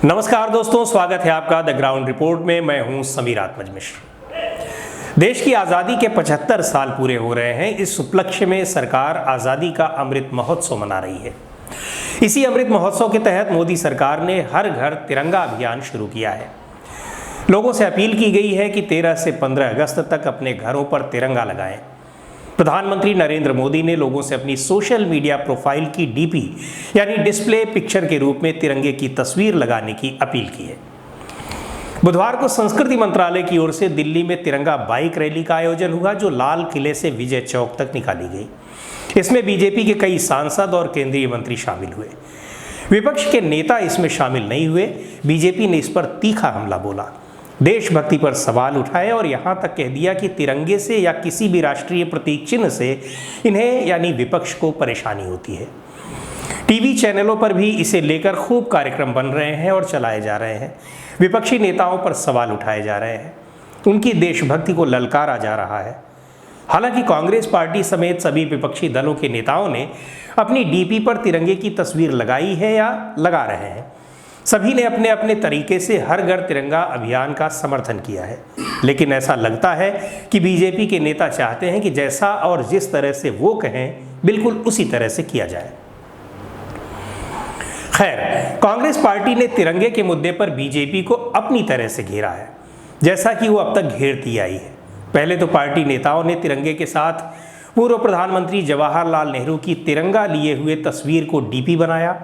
नमस्कार दोस्तों, स्वागत है आपका द ग्राउंड रिपोर्ट में। मैं हूं समीर आत्मज मिश्र। देश की आज़ादी के 75 साल पूरे हो रहे हैं। इस उपलक्ष्य में सरकार आज़ादी का अमृत महोत्सव मना रही है। इसी अमृत महोत्सव के तहत मोदी सरकार ने हर घर तिरंगा अभियान शुरू किया है। लोगों से अपील की गई है कि 13 से 15 अगस्त तक अपने घरों पर तिरंगा लगाएं। प्रधानमंत्री नरेंद्र मोदी ने लोगों से अपनी सोशल मीडिया प्रोफाइल की डीपी यानी डिस्प्ले पिक्चर के रूप में तिरंगे की तस्वीर लगाने की अपील की है। बुधवार को संस्कृति मंत्रालय की ओर से दिल्ली में तिरंगा बाइक रैली का आयोजन हुआ, जो लाल किले से विजय चौक तक निकाली गई। इसमें बीजेपी के कई सांसद और केंद्रीय मंत्री शामिल हुए। विपक्ष के नेता इसमें शामिल नहीं हुए। बीजेपी ने इस पर तीखा हमला बोला, देशभक्ति पर सवाल उठाए और यहां तक कह दिया कि तिरंगे से या किसी भी राष्ट्रीय प्रतीक चिन्ह से इन्हें यानी विपक्ष को परेशानी होती है। टीवी चैनलों पर भी इसे लेकर खूब कार्यक्रम बन रहे हैं और चलाए जा रहे हैं। विपक्षी नेताओं पर सवाल उठाए जा रहे हैं, उनकी देशभक्ति को ललकारा जा रहा है। हालांकि कांग्रेस पार्टी समेत सभी विपक्षी दलों के नेताओं ने अपनी डीपी पर तिरंगे की तस्वीर लगाई है या लगा रहे हैं। सभी ने अपने अपने तरीके से हर घर तिरंगा अभियान का समर्थन किया है, लेकिन ऐसा लगता है कि बीजेपी के नेता चाहते हैं कि जैसा और जिस तरह से वो कहें बिल्कुल उसी तरह से किया जाए। खैर, कांग्रेस पार्टी ने तिरंगे के मुद्दे पर बीजेपी को अपनी तरह से घेरा है, जैसा कि वो अब तक घेरती आई है। पहले तो पार्टी नेताओं ने तिरंगे के साथ पूर्व प्रधानमंत्री जवाहरलाल नेहरू की तिरंगा लिए हुए तस्वीर को डीपी बनाया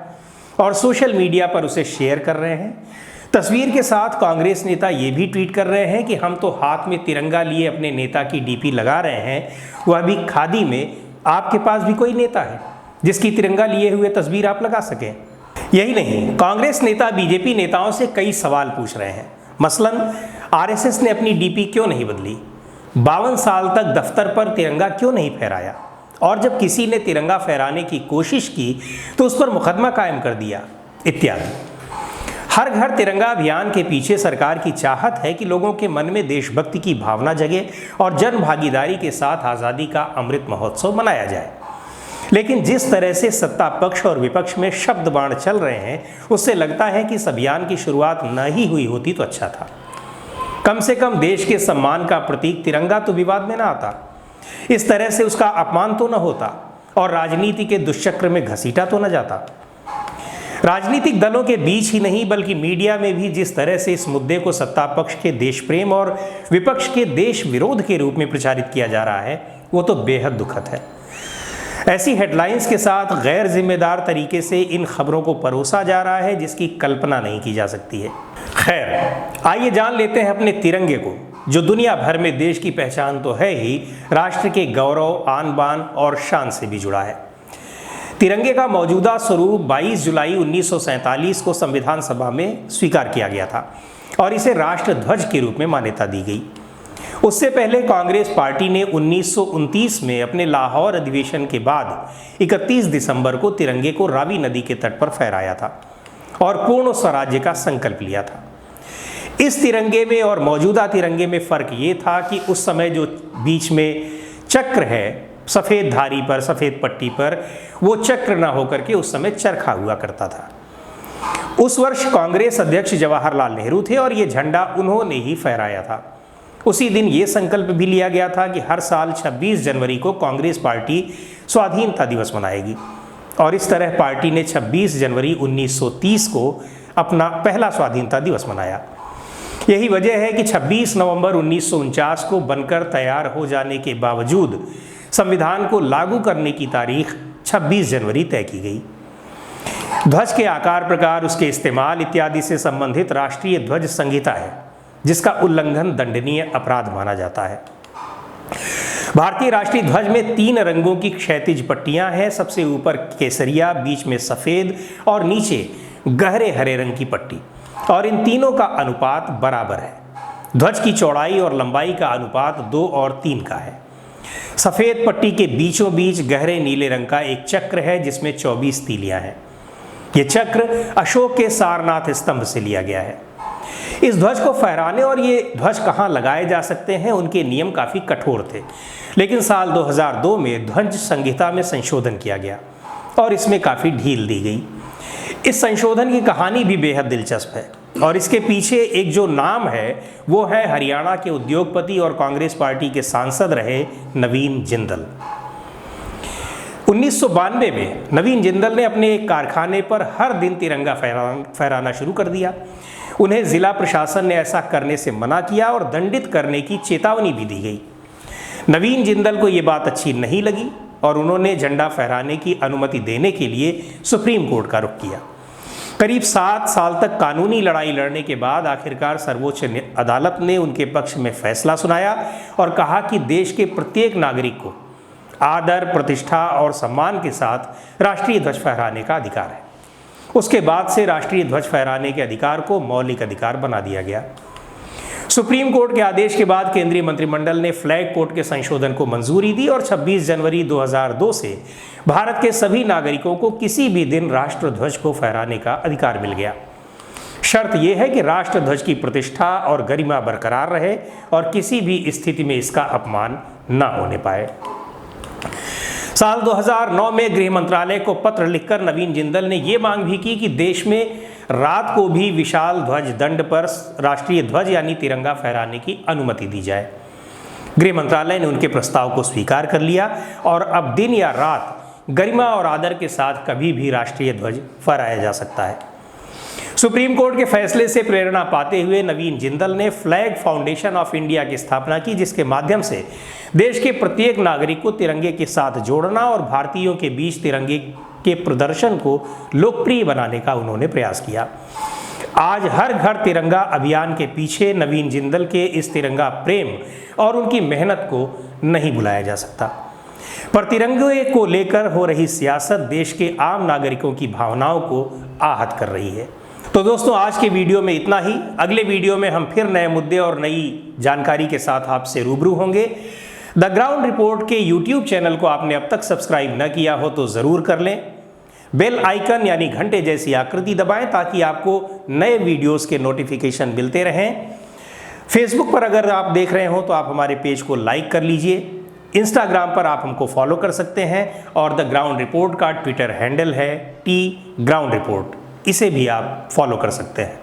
और सोशल मीडिया पर उसे शेयर कर रहे हैं। तस्वीर के साथ कांग्रेस नेता ये भी ट्वीट कर रहे हैं कि हम तो हाथ में तिरंगा लिए अपने नेता की डीपी लगा रहे हैं, वह भी खादी में। आपके पास भी कोई नेता है जिसकी तिरंगा लिए हुए तस्वीर आप लगा सकें? यही नहीं, कांग्रेस नेता बीजेपी नेताओं से कई सवाल पूछ रहे हैं। मसलन आरएसएस ने अपनी डीपी क्यों नहीं बदली? 52 साल तक दफ्तर पर तिरंगा क्यों नहीं फहराया? और जब किसी ने तिरंगा फहराने की कोशिश की तो उस पर मुकदमा कायम कर दिया, इत्यादि। हर घर तिरंगा अभियान के पीछे सरकार की चाहत है कि लोगों के मन में देशभक्ति की भावना जगे और जन भागीदारी के साथ आज़ादी का अमृत महोत्सव मनाया जाए। लेकिन जिस तरह से सत्ता पक्ष और विपक्ष में शब्द बाण चल रहे हैं, उससे लगता है कि इस अभियान की शुरुआत न ही हुई होती तो अच्छा था। कम से कम देश के सम्मान का प्रतीक तिरंगा तो विवाद में न आता, इस तरह से उसका अपमान तो न होता और राजनीति के दुष्चक्र में घसीटा तो न जाता। राजनीतिक दलों के बीच ही नहीं बल्कि मीडिया में भी जिस तरह से इस मुद्दे को सत्ता पक्ष के देश प्रेम और विपक्ष के देश विरोध के रूप में प्रचारित किया जा रहा है, वो तो बेहद दुखद है। ऐसी हेडलाइंस के साथ गैर जिम्मेदार तरीके से इन खबरों को परोसा जा रहा है जिसकी कल्पना नहीं की जा सकती है। खैर, आइए जान लेते हैं अपने तिरंगे को, जो दुनिया भर में देश की पहचान तो है ही, राष्ट्र के गौरव, आन बान और शान से भी जुड़ा है। तिरंगे का मौजूदा स्वरूप 22 जुलाई 1947 को संविधान सभा में स्वीकार किया गया था और इसे राष्ट्र ध्वज के रूप में मान्यता दी गई। उससे पहले कांग्रेस पार्टी ने 1929 में अपने लाहौर अधिवेशन के बाद 31 दिसंबर को तिरंगे को रावी नदी के तट पर फहराया था और पूर्ण स्वराज्य का संकल्प लिया था। इस तिरंगे में और मौजूदा तिरंगे में फ़र्क ये था कि उस समय जो बीच में चक्र है सफ़ेद धारी पर, सफ़ेद पट्टी पर, वो चक्र ना होकर के उस समय चरखा हुआ करता था। उस वर्ष कांग्रेस अध्यक्ष जवाहरलाल नेहरू थे और ये झंडा उन्होंने ही फहराया था। उसी दिन ये संकल्प भी लिया गया था कि हर साल 26 जनवरी को कांग्रेस पार्टी स्वाधीनता दिवस मनाएगी और इस तरह पार्टी ने 26 जनवरी 1930 को अपना पहला स्वाधीनता दिवस मनाया। यही वजह है कि 26 नवंबर 1949 को बनकर तैयार हो जाने के बावजूद संविधान को लागू करने की तारीख 26 जनवरी तय की गई। ध्वज के आकार, प्रकार, उसके इस्तेमाल इत्यादि से संबंधित राष्ट्रीय ध्वज संहिता है, जिसका उल्लंघन दंडनीय अपराध माना जाता है। भारतीय राष्ट्रीय ध्वज में 3 रंगों की क्षैतिज पट्टियां हैं, सबसे ऊपर केसरिया, बीच में सफ़ेद और नीचे गहरे हरे रंग की पट्टी, और इन तीनों का अनुपात बराबर है। ध्वज की चौड़ाई और लंबाई का अनुपात 2 और 3 का है। सफ़ेद पट्टी के बीचों बीच गहरे नीले रंग का एक चक्र है जिसमें 24 तीलियां हैं। ये चक्र अशोक के सारनाथ स्तंभ से लिया गया है। इस ध्वज को फहराने और ये ध्वज कहाँ लगाए जा सकते हैं, उनके नियम काफ़ी कठोर थे, लेकिन साल 2002 में ध्वज संहिता में संशोधन किया गया और इसमें काफ़ी ढील दी गई। इस संशोधन की कहानी भी बेहद दिलचस्प है और इसके पीछे एक जो नाम है वो है हरियाणा के उद्योगपति और कांग्रेस पार्टी के सांसद रहे नवीन जिंदल। 1992 में नवीन जिंदल ने अपने एक कारखाने पर हर दिन तिरंगा फहराना शुरू कर दिया। उन्हें जिला प्रशासन ने ऐसा करने से मना किया और दंडित करने की चेतावनी भी दी गई। नवीन जिंदल को ये बात अच्छी नहीं लगी और उन्होंने झंडा फहराने की अनुमति देने के लिए सुप्रीम कोर्ट का रुख किया। करीब 7 साल तक कानूनी लड़ाई लड़ने के बाद आखिरकार सर्वोच्च अदालत ने उनके पक्ष में फैसला सुनाया और कहा कि देश के प्रत्येक नागरिक को आदर, प्रतिष्ठा और सम्मान के साथ राष्ट्रीय ध्वज फहराने का अधिकार है। उसके बाद से राष्ट्रीय ध्वज फहराने के अधिकार को मौलिक अधिकार बना दिया गया। सुप्रीम कोर्ट के आदेश के बाद केंद्रीय मंत्रिमंडल ने फ्लैग कोड के संशोधन को मंजूरी दी और 26 जनवरी 2002 से भारत के सभी नागरिकों को किसी भी दिन राष्ट्र ध्वज को फहराने का अधिकार मिल गया। शर्त यह है कि राष्ट्र ध्वज की प्रतिष्ठा और गरिमा बरकरार रहे और किसी भी स्थिति में इसका अपमान न होने पाए। साल 2009 में गृह मंत्रालय को पत्र लिखकर नवीन जिंदल ने ये मांग भी की कि देश में रात को भी विशाल ध्वज दंड पर राष्ट्रीय ध्वज यानी तिरंगा फहराने की अनुमति दी जाए। गृह मंत्रालय ने उनके प्रस्ताव को स्वीकार कर लिया और अब दिन या रात गरिमा और आदर के साथ कभी भी राष्ट्रीय ध्वज फहराया जा सकता है। सुप्रीम कोर्ट के फैसले से प्रेरणा पाते हुए नवीन जिंदल ने फ्लैग फाउंडेशन ऑफ इंडिया की स्थापना की, जिसके माध्यम से देश के प्रत्येक नागरिक को तिरंगे के साथ जोड़ना और भारतीयों के बीच तिरंगे के प्रदर्शन को लोकप्रिय बनाने का उन्होंने प्रयास किया। आज हर घर तिरंगा अभियान के पीछे नवीन जिंदल के इस तिरंगा प्रेम और उनकी मेहनत को नहीं भुलाया जा सकता। पर तिरंगे को लेकर हो रही सियासत देश के आम नागरिकों की भावनाओं को आहत कर रही है। तो दोस्तों, आज के वीडियो में इतना ही। अगले वीडियो में हम फिर नए मुद्दे और नई जानकारी के साथ आपसे रूबरू होंगे। द ग्राउंड रिपोर्ट के यूट्यूब चैनल को आपने अब तक सब्सक्राइब न किया हो तो ज़रूर कर लें। बेल आइकन यानी घंटे जैसी आकृति दबाएं ताकि आपको नए वीडियोस के नोटिफिकेशन मिलते रहें। फेसबुक पर अगर आप देख रहे हो तो आप हमारे पेज को लाइक कर लीजिए। इंस्टाग्राम पर आप हमको फॉलो कर सकते हैं और द ग्राउंड रिपोर्ट का ट्विटर हैंडल है @ground report। इसे भी आप फॉलो कर सकते हैं।